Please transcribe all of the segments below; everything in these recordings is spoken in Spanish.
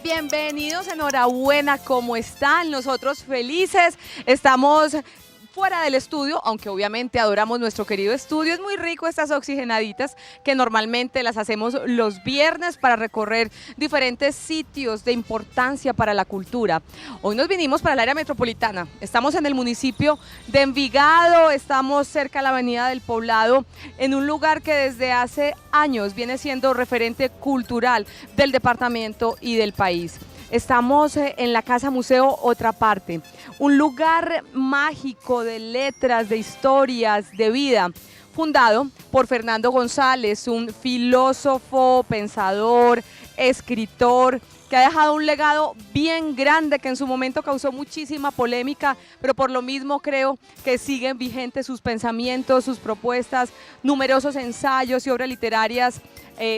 Bienvenidos, enhorabuena, ¿cómo están? Nosotros felices, estamos fuera del estudio, aunque obviamente adoramos nuestro querido estudio. Es muy rico estas oxigenaditas que normalmente las hacemos los viernes para recorrer diferentes sitios de importancia para la cultura. Hoy nos vinimos para el área metropolitana, estamos en el municipio de Envigado, estamos cerca de la avenida del Poblado, en un lugar que desde hace años viene siendo referente cultural del departamento y del país. Estamos en la Casa Museo Otra Parte, un lugar mágico de letras, de historias, de vida, fundado por Fernando González, un filósofo, pensador, escritor, que ha dejado un legado bien grande que en su momento causó muchísima polémica, pero por lo mismo creo que siguen vigentes sus pensamientos, sus propuestas, numerosos ensayos y obras literarias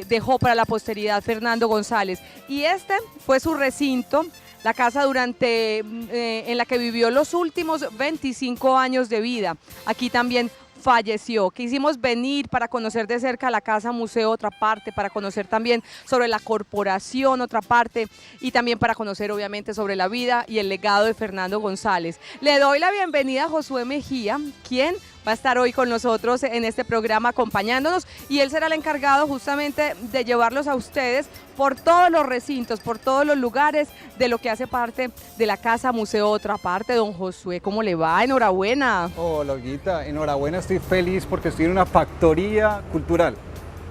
dejó para la posteridad Fernando González. Y este fue su recinto, la casa en la que vivió los últimos 25 años de vida. Aquí también falleció. Quisimos venir para conocer de cerca la Casa Museo Otra Parte, para conocer también sobre la corporación Otra Parte y también para conocer obviamente sobre la vida y el legado de Fernando González. Le doy la bienvenida a Josué Mejía, quien va a estar hoy con nosotros en este programa acompañándonos, y él será el encargado justamente de llevarlos a ustedes por todos los recintos, por todos los lugares de lo que hace parte de la Casa Museo Otra Parte. Don Josué, ¿cómo le va? Enhorabuena. Hola, Olguita, enhorabuena, estoy feliz porque estoy en una factoría cultural,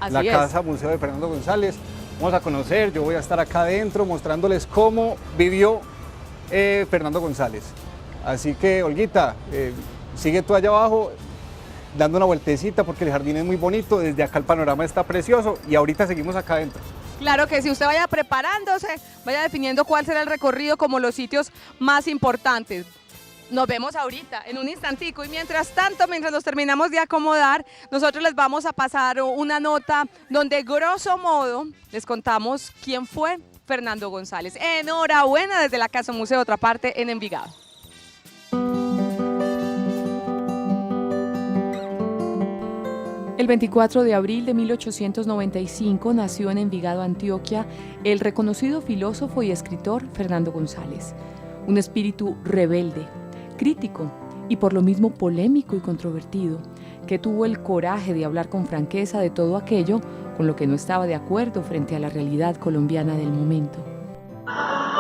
la Casa Museo de Fernando González. Vamos a conocer, yo voy a estar acá adentro mostrándoles cómo vivió Fernando González. Así que, Olguita, sigue tú allá abajo dando una vueltecita porque el jardín es muy bonito, desde acá el panorama está precioso y ahorita seguimos acá adentro. Claro que sí, usted vaya preparándose, vaya definiendo cuál será el recorrido como los sitios más importantes. Nos vemos ahorita, en un instantico, y mientras tanto, mientras nos terminamos de acomodar, nosotros les vamos a pasar una nota donde grosso modo les contamos quién fue Fernando González. Enhorabuena desde la Casa Museo Otra Parte en Envigado. El 24 de abril de 1895 nació en Envigado, Antioquia, el reconocido filósofo y escritor Fernando González. Un espíritu rebelde, crítico y por lo mismo polémico y controvertido, que tuvo el coraje de hablar con franqueza de todo aquello con lo que no estaba de acuerdo frente a la realidad colombiana del momento.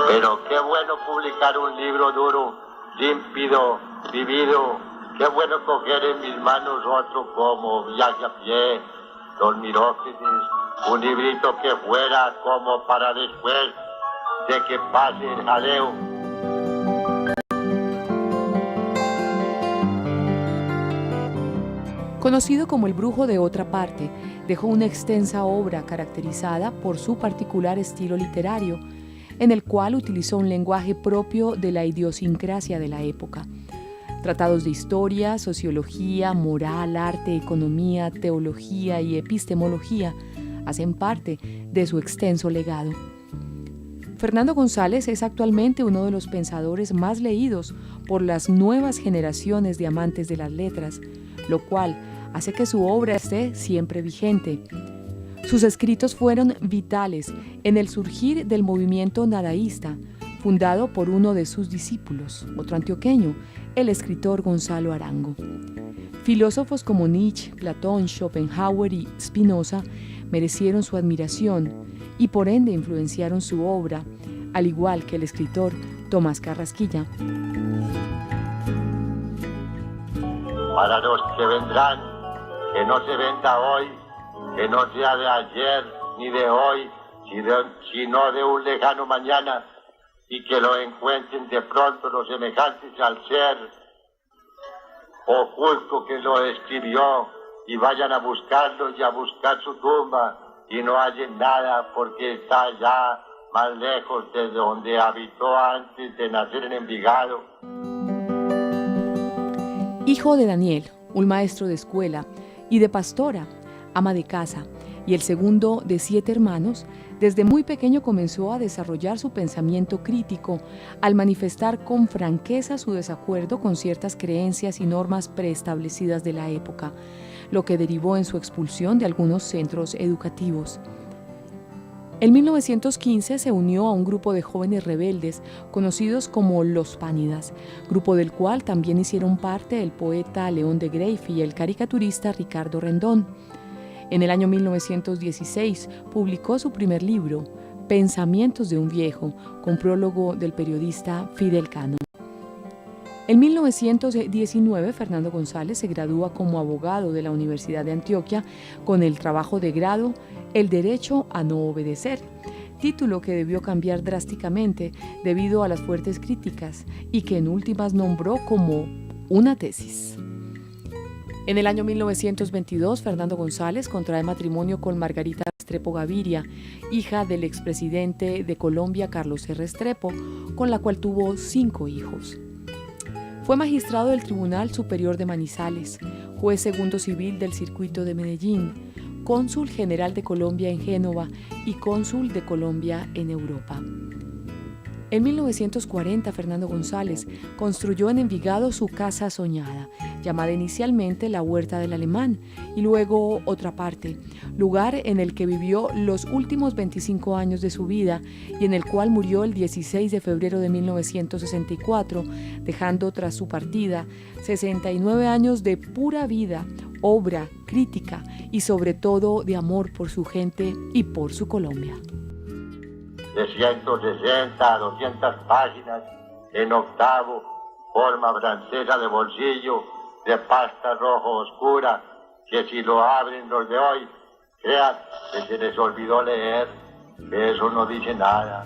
Pero qué bueno publicar un libro duro, límpido, vivido. Qué bueno coger en mis manos otro como Viaje a pie, Don Mirógenes, un librito que fuera como para después de que pase el jaleo. Conocido como el Brujo de Otra Parte, dejó una extensa obra caracterizada por su particular estilo literario, en el cual utilizó un lenguaje propio de la idiosincrasia de la época. Tratados de historia, sociología, moral, arte, economía, teología y epistemología hacen parte de su extenso legado. Fernando González es actualmente uno de los pensadores más leídos por las nuevas generaciones de amantes de las letras, lo cual hace que su obra esté siempre vigente. Sus escritos fueron vitales en el surgir del movimiento dadaísta, fundado por uno de sus discípulos, otro antioqueño, el escritor Gonzalo Arango. Filósofos como Nietzsche, Platón, Schopenhauer y Spinoza merecieron su admiración y por ende influenciaron su obra, al igual que el escritor Tomás Carrasquilla. Para los que vendrán, que no se venda hoy, que no sea de ayer ni de hoy, sino de un lejano mañana, y que lo encuentren de pronto los semejantes al ser oculto que lo escribió, y vayan a buscarlo y a buscar su tumba, y no hallen nada porque está allá más lejos de donde habitó antes de nacer en Envigado. Hijo de Daniel, un maestro de escuela, y de Pastora, ama de casa, y el segundo de 7 hermanos, desde muy pequeño comenzó a desarrollar su pensamiento crítico al manifestar con franqueza su desacuerdo con ciertas creencias y normas preestablecidas de la época, lo que derivó en su expulsión de algunos centros educativos. En 1915 se unió a un grupo de jóvenes rebeldes conocidos como Los Pánidas, grupo del cual también hicieron parte el poeta León de Greiff y el caricaturista Ricardo Rendón. En el año 1916 publicó su primer libro, Pensamientos de un viejo, con prólogo del periodista Fidel Cano. En 1919, Fernando González se gradúa como abogado de la Universidad de Antioquia con el trabajo de grado El derecho a no obedecer, título que debió cambiar drásticamente debido a las fuertes críticas y que en últimas nombró como una tesis. En el año 1922, Fernando González contrae matrimonio con Margarita Restrepo Gaviria, hija del expresidente de Colombia Carlos C. Restrepo, con la cual tuvo 5 hijos. Fue magistrado del Tribunal Superior de Manizales, juez segundo civil del Circuito de Medellín, cónsul general de Colombia en Génova y cónsul de Colombia en Europa. En 1940, Fernando González construyó en Envigado su casa soñada, llamada inicialmente La Huerta del Alemán, y luego Otra Parte, lugar en el que vivió los últimos 25 años de su vida y en el cual murió el 16 de febrero de 1964, dejando tras su partida 69 años de pura vida, obra, crítica y sobre todo de amor por su gente y por su Colombia. De 160 a 200 páginas, en octavo, forma francesa de bolsillo, de pasta rojo oscura, que si lo abren los de hoy, crean que se les olvidó leer, que eso no dice nada.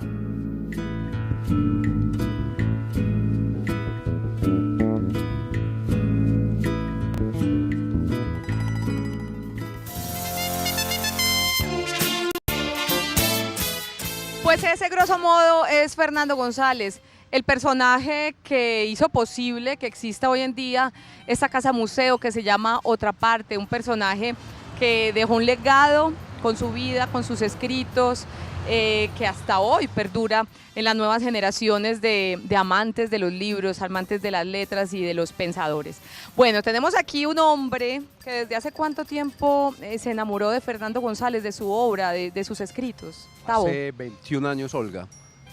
Pues ese grosso modo es Fernando González, el personaje que hizo posible que exista hoy en día esta casa museo que se llama Otra Parte, un personaje que dejó un legado con su vida, con sus escritos, que hasta hoy perdura en las nuevas generaciones de amantes de los libros, amantes de las letras y de los pensadores. Bueno, tenemos aquí un hombre que desde hace cuánto tiempo se enamoró de Fernando González, de su obra, de sus escritos. Tavo. Hace 21 años, Olga,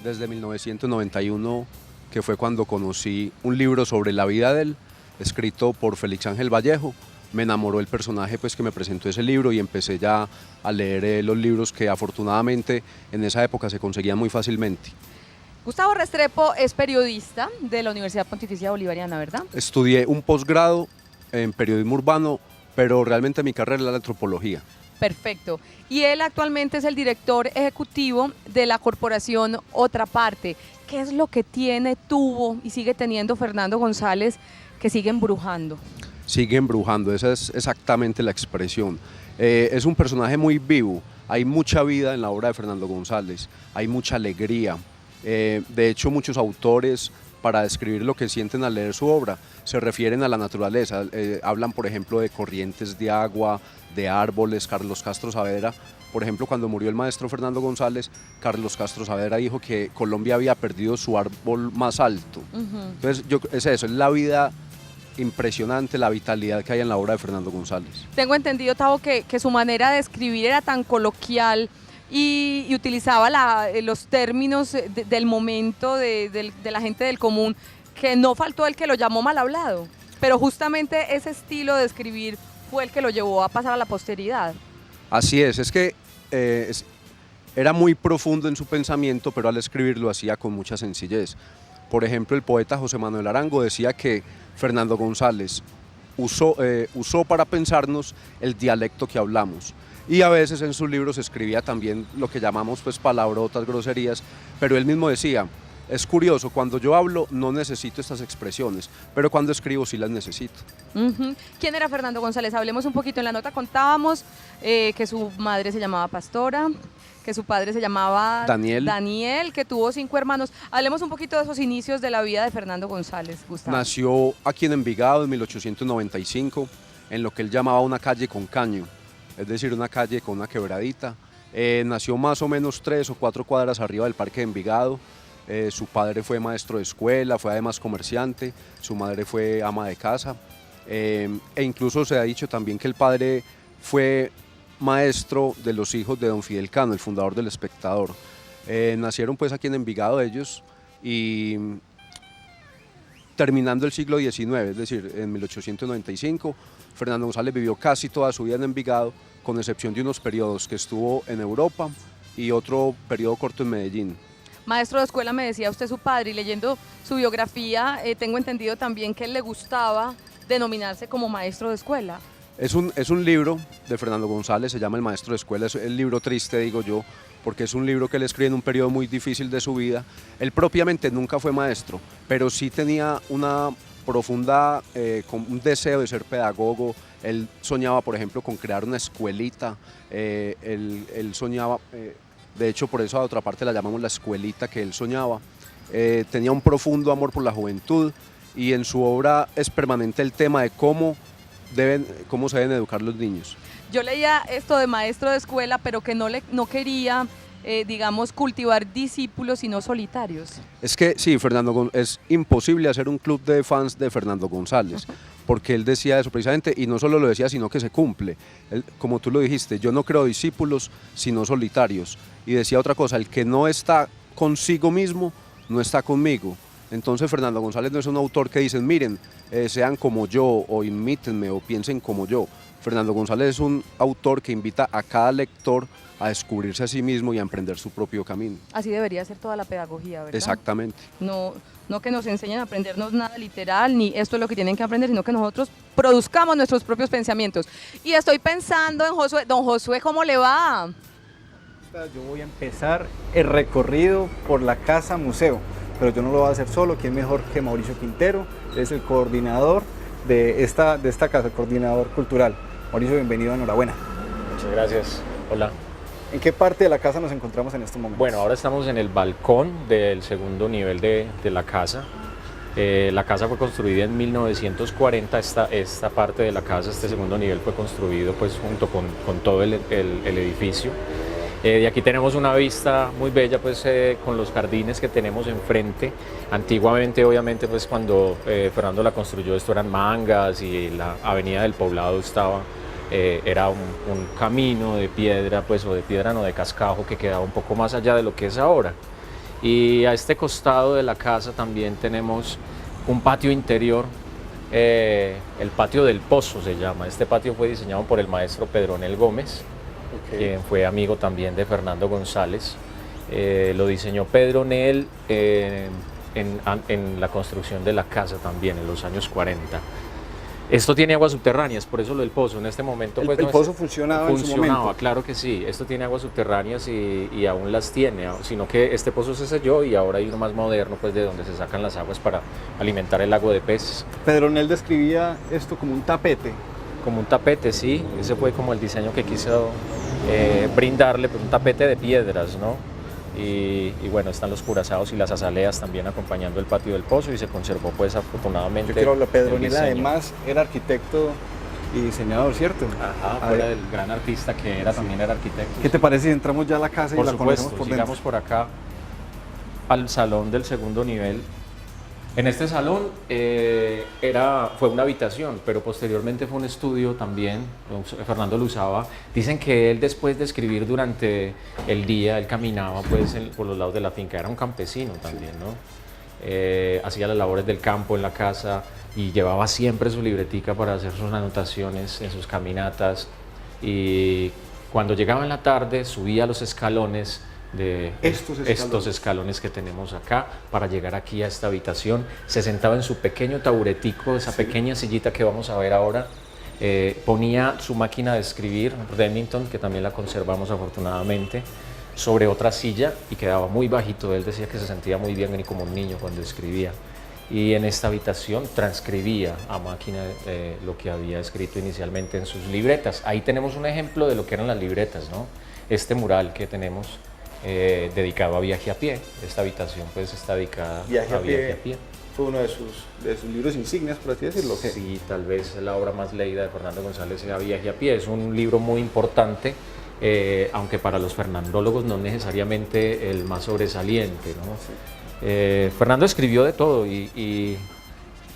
desde 1991, que fue cuando conocí un libro sobre la vida de él, escrito por Félix Ángel Vallejo. Me enamoró el personaje pues, que me presentó ese libro y empecé ya a leer los libros que afortunadamente en esa época se conseguían muy fácilmente. Gustavo Restrepo es periodista de la Universidad Pontificia Bolivariana, ¿verdad? Estudié un posgrado en periodismo urbano, pero realmente mi carrera era la antropología. Perfecto. Y él actualmente es el director ejecutivo de la corporación Otra Parte. ¿Qué es lo que tuvo y sigue teniendo Fernando González que sigue embrujando? Sigue embrujando, esa es exactamente la expresión. Es un personaje muy vivo, hay mucha vida en la obra de Fernando González, hay mucha alegría. De hecho, muchos autores, para describir lo que sienten al leer su obra, se refieren a la naturaleza. Hablan, por ejemplo, de corrientes de agua, de árboles. Carlos Castro Saavedra, por ejemplo, cuando murió el maestro Fernando González, Carlos Castro Saavedra dijo que Colombia había perdido su árbol más alto. Entonces, es eso, es la vida impresionante, la vitalidad que hay en la obra de Fernando González. Tengo entendido, Tavo, que su manera de escribir era tan coloquial y utilizaba los términos del momento de la gente del común, que no faltó el que lo llamó mal hablado, pero justamente ese estilo de escribir fue el que lo llevó a pasar a la posteridad. Así es que era muy profundo en su pensamiento, pero al escribir lo hacía con mucha sencillez. Por ejemplo, el poeta José Manuel Arango decía que Fernando González usó para pensarnos el dialecto que hablamos. Y a veces en sus libros escribía también lo que llamamos pues palabrotas, groserías, pero él mismo decía, es curioso, cuando yo hablo no necesito estas expresiones, pero cuando escribo sí las necesito. ¿Quién era Fernando González? Hablemos un poquito. En la nota contábamos que su madre se llamaba Pastora, que su padre se llamaba Daniel, que tuvo 5 hermanos. Hablemos un poquito de esos inicios de la vida de Fernando González, Gustavo. Nació aquí en Envigado en 1895, en lo que él llamaba una calle con caño, es decir, una calle con una quebradita. Nació más o menos 3 o 4 cuadras arriba del Parque de Envigado. Su padre fue maestro de escuela, fue además comerciante, su madre fue ama de casa, e incluso se ha dicho también que el padre fue maestro de los hijos de don Fidel Cano, el fundador del Espectador. Nacieron pues aquí en Envigado ellos y terminando el siglo XIX, es decir, en 1895, Fernando González vivió casi toda su vida en Envigado, con excepción de unos periodos que estuvo en Europa y otro periodo corto en Medellín. Maestro de escuela, me decía usted su padre, y leyendo su biografía tengo entendido también que él le gustaba denominarse como maestro de escuela. Es un libro de Fernando González, se llama El Maestro de Escuela, es el libro triste, digo yo, porque es un libro que él escribe en un periodo muy difícil de su vida. Él propiamente nunca fue maestro, pero sí tenía una profunda, con un deseo de ser pedagogo. Él soñaba, por ejemplo, con crear una escuelita, él soñaba... de hecho, por eso a otra parte la llamamos la escuelita que él soñaba. Tenía un profundo amor por la juventud y en su obra es permanente el tema de cómo se deben educar los niños. Yo leía esto de maestro de escuela, pero que no quería, digamos, cultivar discípulos, sino solitarios. Es que sí, es imposible hacer un club de fans de Fernando González, porque él decía eso precisamente, y no solo lo decía, sino que se cumple. Como tú lo dijiste, yo no creo discípulos, sino solitarios. Y decía otra cosa, el que no está consigo mismo, no está conmigo. Entonces Fernando González no es un autor que dicen, miren, sean como yo, o imítenme, o piensen como yo. Fernando González es un autor que invita a cada lector a descubrirse a sí mismo y a emprender su propio camino. Así debería ser toda la pedagogía, ¿verdad? Exactamente. No que nos enseñen a aprendernos nada literal, ni esto es lo que tienen que aprender, sino que nosotros produzcamos nuestros propios pensamientos. Y estoy pensando en Josué. Don Josué, ¿cómo le va? Yo voy a empezar el recorrido por la casa museo, pero yo no lo voy a hacer solo. ¿Quién mejor que Mauricio Quintero? Es el coordinador de esta casa, el coordinador cultural. Mauricio, bienvenido, enhorabuena. Muchas gracias. Hola. ¿En qué parte de la casa nos encontramos en estos momentos? Bueno, ahora estamos en el balcón del segundo nivel de la casa. La casa fue construida en 1940, esta parte de la casa, este segundo nivel fue construido pues junto con todo el edificio. De aquí tenemos una vista muy bella pues con los jardines que tenemos enfrente. Antiguamente obviamente pues cuando Fernando la construyó esto eran mangas y la avenida del Poblado era un camino de piedra pues o de piedra no de cascajo que quedaba un poco más allá de lo que es ahora. Y a este costado de la casa también tenemos un patio interior, el patio del Pozo se llama. Este patio fue diseñado por el maestro Pedronel Gómez, quien fue amigo también de Fernando González. Lo diseñó Pedronel en la construcción de la casa también en los años 40. Esto tiene aguas subterráneas, por eso lo del pozo. En este momento pues, el pozo funcionaba en su momento. Claro que sí. Esto tiene aguas subterráneas y aún las tiene, sino que este pozo se selló y ahora hay uno más moderno pues, de donde se sacan las aguas para alimentar el lago de peces. Pedronel describía esto como un tapete. Como un tapete, sí. Ese fue como el diseño que quiso brindarle, pues, un tapete de piedras, ¿no? Y bueno, están los curazados y las azaleas también acompañando el patio del pozo y se conservó pues afortunadamente. Yo quiero hablar, Pedronel además era arquitecto y diseñador, ¿cierto? Ajá, fuera del gran artista que era, también era arquitecto. ¿Qué te parece si entramos ya a la casa y la conocemos por dentro? Sigamos por acá al salón del segundo nivel. En este salón fue una habitación, pero posteriormente fue un estudio también. Fernando lo usaba. Dicen que él, después de escribir durante el día, él caminaba pues, por los lados de la finca. Era un campesino también, ¿no? Hacía las labores del campo en la casa y llevaba siempre su libretica para hacer sus anotaciones en sus caminatas. Y cuando llegaba en la tarde, subía los escalones de estos escalones que tenemos acá para llegar aquí a esta habitación. Se sentaba en su pequeño taburetico, esa pequeña sillita que vamos a ver ahora. Ponía su máquina de escribir, Remington, que también la conservamos afortunadamente, sobre otra silla y quedaba muy bajito. Él decía que se sentía muy bien y como un niño cuando escribía. Y en esta habitación transcribía a máquina lo que había escrito inicialmente en sus libretas. Ahí tenemos un ejemplo de lo que eran las libretas, ¿no? este mural que tenemos dedicado a Viaje a Pie. Esta habitación pues está dedicada a Viaje a Pie. Fue uno de sus libros insignias, por así decirlo. Sí, tal vez la obra más leída de Fernando González sea Viaje a Pie. Es un libro muy importante, aunque para los fernandólogos no necesariamente el más sobresaliente, ¿no? Sí. Fernando escribió de todo y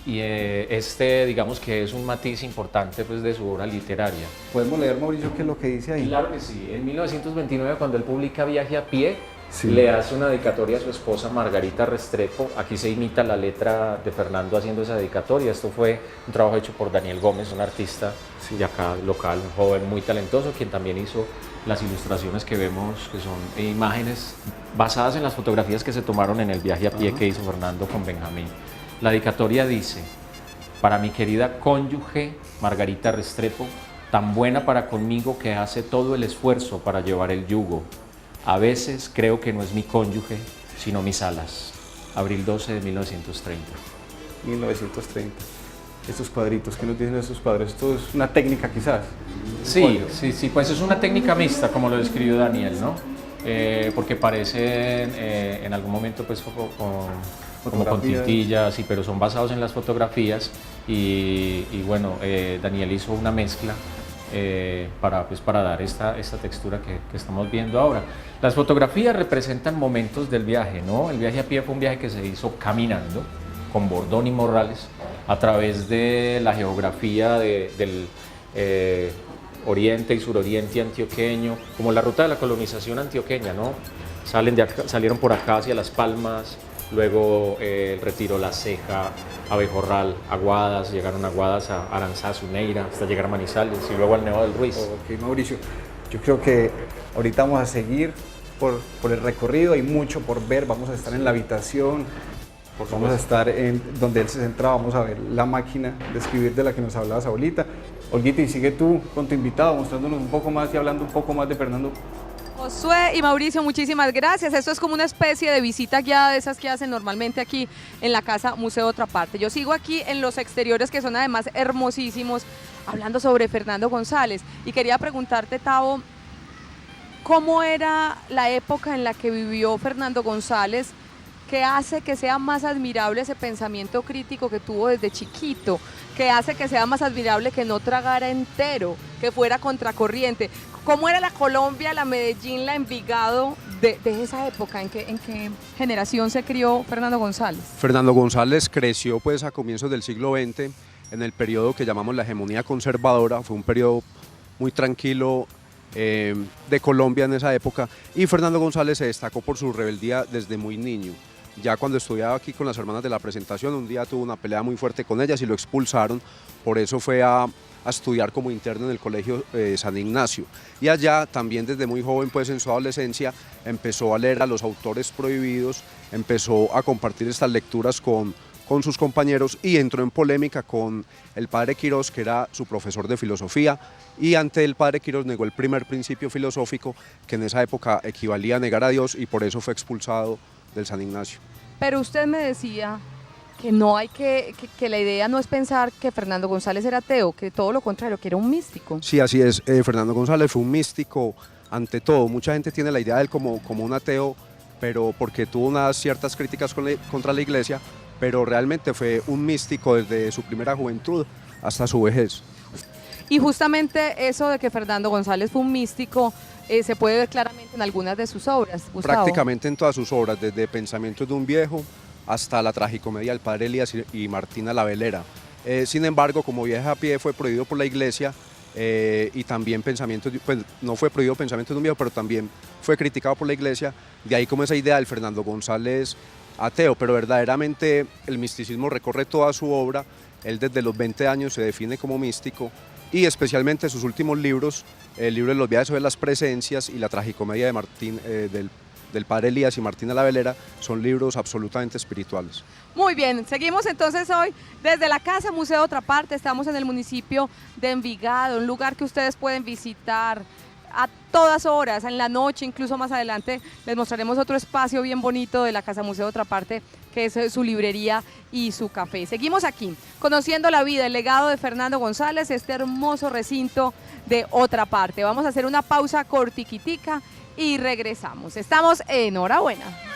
este, digamos que es un matiz importante pues, de su obra literaria. ¿Podemos leer, Mauricio, qué es lo que dice ahí? Claro que sí. En 1929, cuando él publica Viaje a Pie, sí, le hace una dedicatoria a su esposa Margarita Restrepo. Aquí se imita la letra de Fernando haciendo esa dedicatoria. Esto fue un trabajo hecho por Daniel Gómez, un artista de acá local, un joven muy talentoso, quien también hizo las ilustraciones que vemos, que son imágenes basadas en las fotografías que se tomaron en el Viaje a Pie que hizo Fernando con Benjamín. La dedicatoria dice: para mi querida cónyuge Margarita Restrepo, tan buena para conmigo que hace todo el esfuerzo para llevar el yugo. A veces creo que no es mi cónyuge, sino mis alas. Abril 12 de 1930. 1930. Estos cuadritos, ¿qué nos dicen estos cuadros? ¿Esto es una técnica quizás? Sí, pues es una técnica mixta, como lo describió Daniel, ¿no? Porque parecen en algún momento pues como con tintillas, sí, pero son basados en las fotografías y bueno, Daniel hizo una mezcla para dar esta textura que estamos viendo ahora. Las fotografías representan momentos del viaje, ¿no? El Viaje a Pie fue un viaje que se hizo caminando con Bordón y Morrales a través de la geografía del oriente y suroriente antioqueño, como la ruta de la colonización antioqueña, ¿no? Salieron por acá hacia Las Palmas, luego el Retiro, La Ceja, Abejorral, Aguadas, llegaron a Aguadas, a Aranzazu, Neira, hasta llegar a Manizales y luego al Nevado del Ruiz. Ok, Mauricio, yo creo que ahorita vamos a seguir por el recorrido, hay mucho por ver, vamos a estar en la habitación, vamos a estar en donde él se centraba, vamos a ver la máquina de escribir de la que nos hablabas ahorita. Olguita, y sigue tú con tu invitado, mostrándonos un poco más y hablando un poco más de Fernando. Josué y Mauricio, muchísimas gracias. Esto es como una especie de visita guiada de esas que hacen normalmente aquí en la Casa Museo Otra Parte. Yo sigo aquí en los exteriores, que son además hermosísimos, hablando sobre Fernando González. Y quería preguntarte, Tavo, ¿cómo era la época en la que vivió Fernando González, que hace que sea más admirable ese pensamiento crítico que tuvo desde chiquito, que hace que sea más admirable que no tragara entero, que fuera contracorriente? ¿Cómo era la Colombia, la Medellín, la Envigado de esa época? ¿En qué generación se crió Fernando González? Fernando González creció pues a comienzos del siglo XX, en el periodo que llamamos la hegemonía conservadora. Fue un periodo muy tranquilo de Colombia en esa época, y Fernando González se destacó por su rebeldía desde muy niño. Ya cuando estudiaba aquí con las hermanas de la Presentación, un día tuvo una pelea muy fuerte con ellas y lo expulsaron. Por eso fue a estudiar como interno en el colegio San Ignacio, y allá también desde muy joven, pues en su adolescencia, empezó a leer a los autores prohibidos, empezó a compartir estas lecturas con sus compañeros y entró en polémica con el padre Quirós, que era su profesor de filosofía, y ante el padre Quirós negó el primer principio filosófico, que en esa época equivalía a negar a Dios, y por eso fue expulsado del San Ignacio. Pero usted me decía que no hay que la idea no es pensar que Fernando González era ateo, que todo lo contrario, que era un místico. Sí, así es. Fernando González fue un místico ante todo. Mucha gente tiene la idea de él como un ateo, pero porque tuvo unas ciertas críticas contra la iglesia, pero realmente fue un místico desde su primera juventud hasta su vejez. Y justamente eso de que Fernando González fue un místico se puede ver claramente en algunas de sus obras, Gustavo. Prácticamente en todas sus obras, desde Pensamientos de un viejo hasta la tragicomedia del padre Elías y Martina la Velera. Sin embargo, como Viaje a Pie fue prohibido por la iglesia, y también pues no fue prohibido Pensamientos de un viejo, pero también fue criticado por la iglesia, de ahí como esa idea del Fernando González ateo, pero verdaderamente el misticismo recorre toda su obra. Él desde los 20 años se define como místico, y especialmente sus últimos libros, el libro de los viajes sobre las presencias y la tragicomedia de del padre Elías y Martina la Velera, son libros absolutamente espirituales. Muy bien, seguimos entonces hoy desde la Casa Museo Otra Parte. Estamos en el municipio de Envigado, un lugar que ustedes pueden visitar a todas horas, en la noche, incluso más adelante les mostraremos otro espacio bien bonito de la Casa Museo Otra Parte que es su librería y su café. Seguimos aquí, conociendo la vida, el legado de Fernando González, este hermoso recinto de Otra Parte. Vamos a hacer una pausa cortiquitica y regresamos. Estamos en Hora Buena.